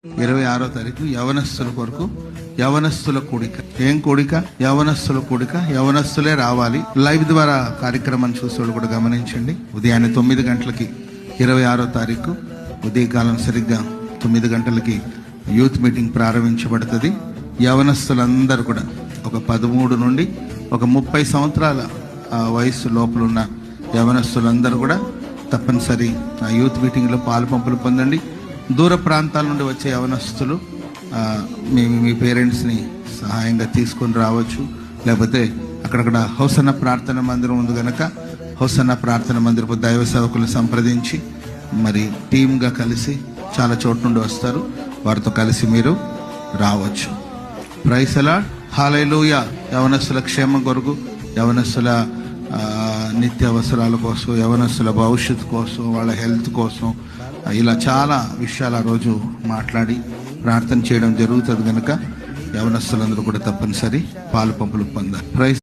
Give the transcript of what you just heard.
26వ తారీఖు యవనస్తుల కొరకు యవనస్తుల కూడిక. ఏం కూడిక? యవనస్తుల కూడిక. యవనస్తులే రావాలి. లైవ్ ద్వారా కార్యక్రమాన్ని చూసేవాళ్ళు కూడా గమనించండి. ఉదయాన్నే 9 గంటలకి 26వ తారీఖు ఉదయకాలం సరిగ్గా 9 గంటలకి యూత్ మీటింగ్ ప్రారంభించబడుతుంది. యవనస్తులందరూ కూడా ఒక 13 నుండి ఒక 30 సంవత్సరాల వయసు లోపల ఉన్న యవనస్తులందరూ కూడా తప్పనిసరి ఆ యూత్ మీటింగ్లో పాలు పొందండి. దూర ప్రాంతాల నుండి వచ్చే యవనస్తులు మీ పేరెంట్స్ని సహాయంగా తీసుకొని రావచ్చు. లేకపోతే అక్కడక్కడ హౌసన్న ప్రార్థన మందిరం ఉంది కనుక హౌసన్న ప్రార్థన మందిరపు దైవ సేవకులను సంప్రదించి మరి టీమ్గా కలిసి చాలా చోట్ల నుండి వస్తారు. వారితో కలిసి మీరు రావచ్చు. Praise the lord. హల్లెలూయా. యవనస్తుల క్షేమం కొరకు, యవనస్తుల నిత్య అవసరాల కోసం, యవనస్తుల భవిష్యత్తు కోసం, వాళ్ళ హెల్త్ కోసం, ఇలా చాలా విషయాలు ఆ రోజు మాట్లాడి ప్రార్థన చేయడం జరుగుతుంది కనుక యవనస్తులందరూ కూడా తప్పనిసరి పాలు పంపులు పొందాలి. ప్రైజ్